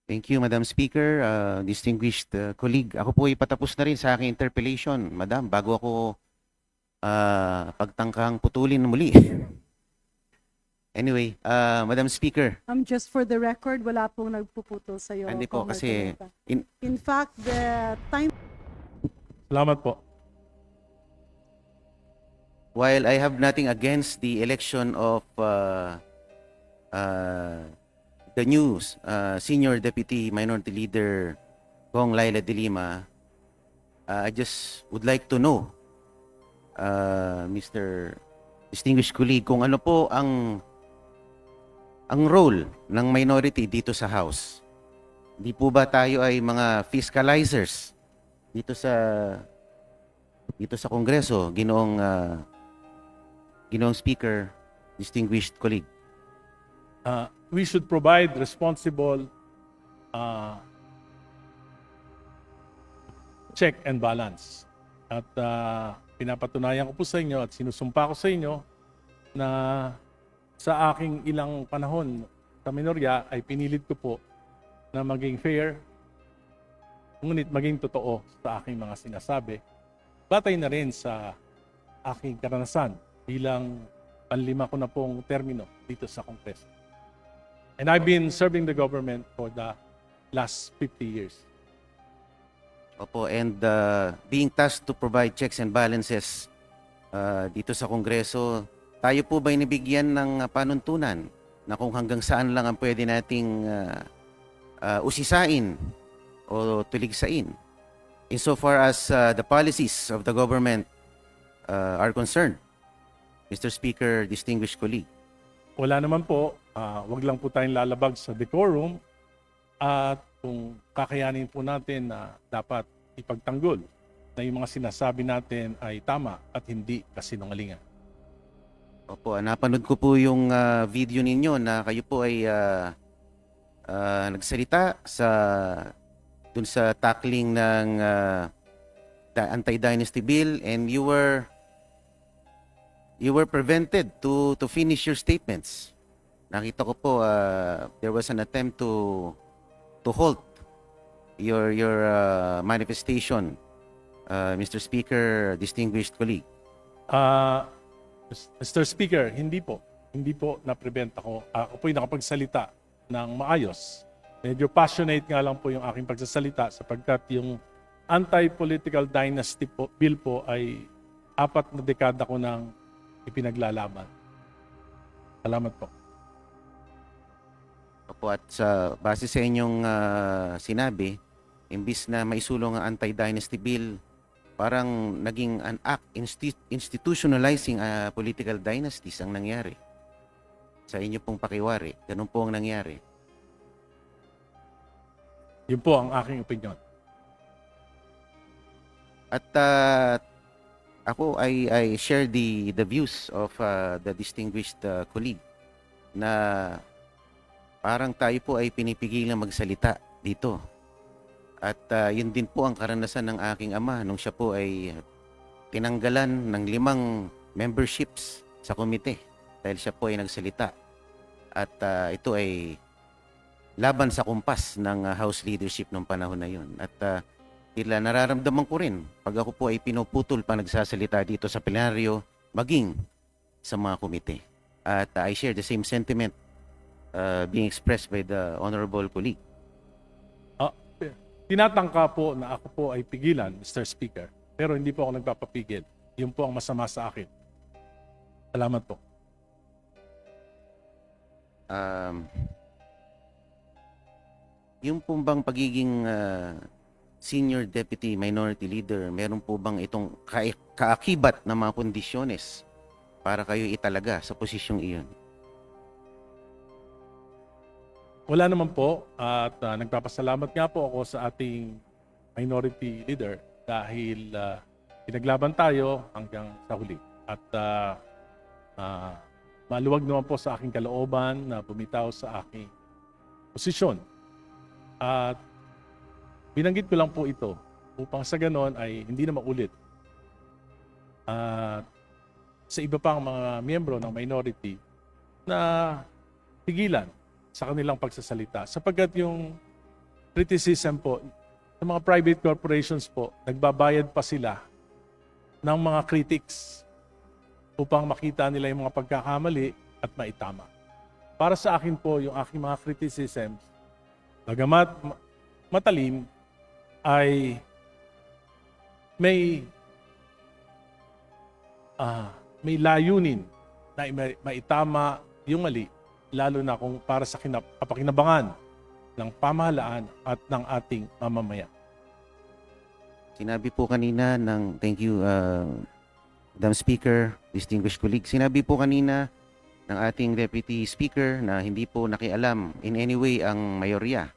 Thank you, Madam Speaker. Distinguished colleague, ako po ay patapos na rin sa aking interpellation, Madam, bago ako pagtangkang putulin muli. Anyway, Madam Speaker, Just for the record, wala pong nagpuputol sa iyo. hindi po kasi In fact, the time Salamat po. while I have nothing against the election of the new Senior Deputy Minority Leader Kong Laila de Lima, I just would like to know, Mr. Distinguished colleague, kung ano po ang role ng minority dito sa House. Di po ba tayo ay mga fiscalizers dito sa Kongreso, Ginoong Speaker, distinguished colleague? We should provide responsible check and balance. At pinapatunayan ko po sa inyo at sinusumpa ko sa inyo na sa aking ilang panahon sa minorya ay pinilit ko po na maging fair, ngunit maging totoo sa aking mga sinasabi. Batay na rin sa aking karanasan bilang panlima ko na pong termino dito sa Kongreso. And I've been serving the government for the last 50 years. Opo, and being tasked to provide checks and balances dito sa Kongreso, tayo po ba nabigyan ng panuntunan na kung hanggang saan lang ang pwede nating usisain o tuligsain insofar as the policies of the government are concerned, Mr. Speaker, distinguished colleague? Wala naman po, wag lang po tayong lalabag sa decorum at kung kakayanin po natin na dapat ipagtanggol na yung mga sinasabi natin ay tama at hindi kasinungalingan. Opo, napanood ko po yung video ninyo na kayo po ay nagsalita dun sa tackling ng the anti-dynasty bill, and you were prevented to finish your statements. Nakita ko po there was an attempt to halt your manifestation, Mr. Speaker, distinguished colleague. Mr. Speaker, hindi po na-prevent ako. Ako po'y nakapagsalita ng maayos. Medyo passionate nga lang po yung aking pagsasalita sapagkat yung anti-political dynasty bill po ay 4 na dekada ko nang ipinaglalaban. Salamat po. Opo, at base sa inyong sinabi, imbis na maisulong ang anti-dynasty bill, parang naging an act institutionalizing political dynasties ang nangyari. Sa inyo pong pakiwari, ganun po ang nangyari. Yun po ang aking opinion. At ako I share the views of the distinguished colleague na parang tayo po ay pinipigilang magsalita dito. At yun din po ang karanasan ng aking ama nung siya po ay tinanggalan ng 5 memberships sa komite dahil siya po ay nagsalita. At ito ay laban sa kumpas ng House leadership nung panahon na yun. At tila nararamdaman ko rin pag ako po ay pinuputol pa nagsasalita dito sa plenaryo, maging sa mga komite. At I share the same sentiment being expressed by the honorable colleague. Tinatangka po na ako po ay pigilan, Mr. Speaker, pero hindi po ako nagpapapigil. Yun po ang masama sa akin. Salamat po. Yung pong bang pagiging Senior Deputy Minority Leader, meron po bang itong kaakibat na mga kondisyones para kayo italaga sa posisyong iyon? Wala naman po at nagpapasalamat nga po ako sa ating minority leader dahil pinaglaban tayo hanggang sa huli. At maluwag naman po sa aking kalooban na bumitaw sa aking posisyon. At binanggit ko lang po ito upang sa ganon ay hindi na maulit. At sa iba pang mga miyembro ng minority na pigilan sa kanilang pagsasalita sapagkat yung criticism po, sa mga private corporations po, nagbabayad pa sila ng mga critics upang makita nila yung mga pagkakamali at maitama. Para sa akin po, yung aking mga criticisms, bagamat matalim, ay may layunin na maitama yung mali, lalo na kung para sa kapakinabangan ng pamahalaan at ng ating mamamayan. Sinabi po kanina thank you, Madam Speaker, distinguished colleague. Sinabi po kanina ng ating Deputy Speaker na hindi po nakialam in any way ang mayorya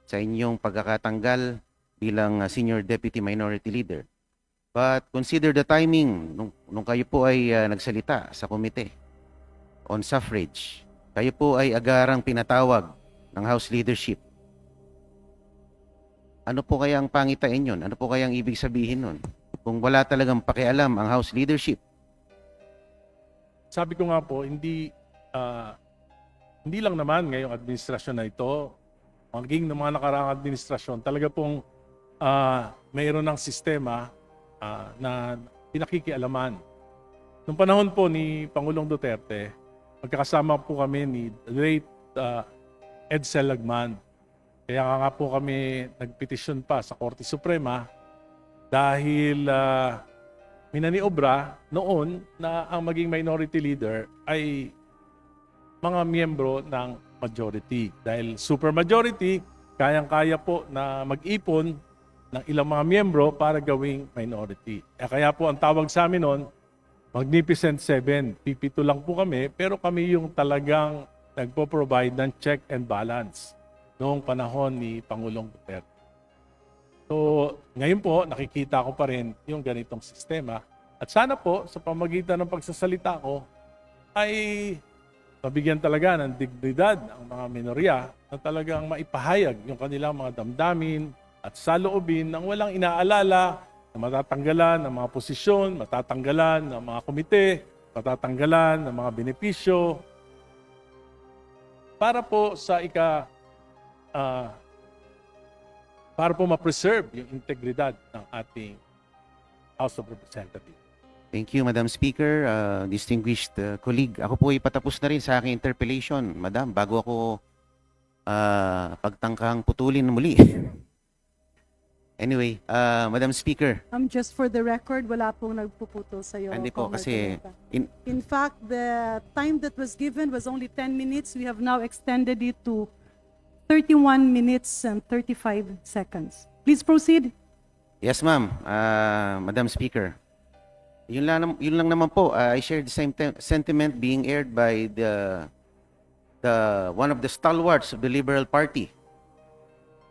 sa inyong pagkakatanggal bilang Senior Deputy Minority Leader. But consider the timing nung kayo po ay nagsalita sa komite on suffrage. Kayo po ay agarang pinatawag ng House Leadership. Ano po kaya ang pangitain yun? Ano po kaya ang ibig sabihin nun? Kung wala talagang pakialam ang House Leadership. Sabi ko nga po, hindi lang naman ngayong administrasyon na ito, maging ng mga nakaraang administrasyon, talaga pong mayroon ng sistema na pinakikialaman. Nung panahon po ni Pangulong Duterte, magkakasama po kami ni late Edsel Lagman. Kaya nga po kami nagpetisyon pa sa Korte Suprema dahil minaniobra noon na ang maging minority leader ay mga miyembro ng majority. Dahil supermajority, kayang-kaya po na mag-ipon ng ilang mga miyembro para gawing minority. Kaya po ang tawag sa amin noon, Magnificent Seven. Pipito lang po kami, pero kami yung talagang nagpo-provide ng check and balance noong panahon ni Pangulong Duterte. So, ngayon po, nakikita ko pa rin yung ganitong sistema. At sana po, sa pamagitan ng pagsasalita ko, ay mabigyan talaga ng dignidad ang mga minorya na talagang maipahayag yung kanilang mga damdamin at saloobin ng walang inaalala na matatanggalan ng mga posisyon, matatanggalan ng mga komite, matatanggalan ng mga benepisyo para po sa para po ma-preserve yung integridad ng ating House of Representatives. Thank you, Madam Speaker. Distinguished colleague, ako po ay patapos na rin sa aking interpellation, Madam, bago ako pagtangkang putulin muli. Anyway, Madam Speaker, Just for the record, wala pong nagpuputol sa iyo. hindi po kasi In fact, the time that was given was only 10 minutes. We have now extended it to 31 minutes and 35 seconds. Please proceed. yes, ma'am, Madam Speaker. Yun lang naman po. I share the same sentiment being aired by the one of the stalwarts of the Liberal Party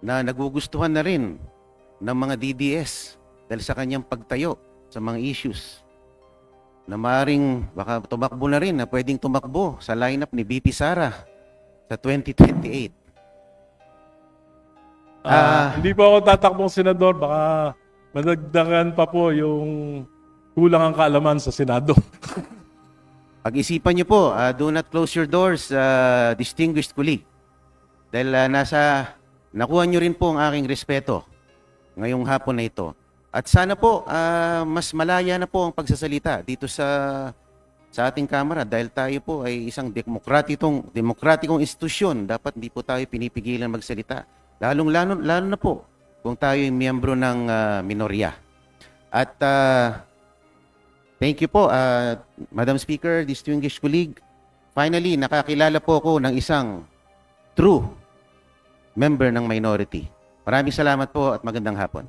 na nagugustuhan na rin ng mga DDS dahil sa kanyang pagtayo sa mga issues na maaaring baka tumakbo na rin, na pwedeng tumakbo sa lineup ni BP Sara sa 2028. Hindi po ako tatakbong senador, baka madagdagan pa po yung kulang ang kaalaman sa Senado. Pag-isipan niyo po, do not close your doors, distinguished colleague. Dahil nakuha niyo rin po ang aking respeto ngayong hapon na ito. At sana po, mas malaya na po ang pagsasalita dito sa ating Kamara dahil tayo po ay isang demokratikong institusyon. Dapat hindi po tayo pinipigilan magsalita. Lalo na po kung tayo ay miyembro ng minorya. At thank you po, Madam Speaker, distinguished colleague. Finally, nakakilala po ako ng isang true member ng minority. Maraming salamat po at magandang hapon.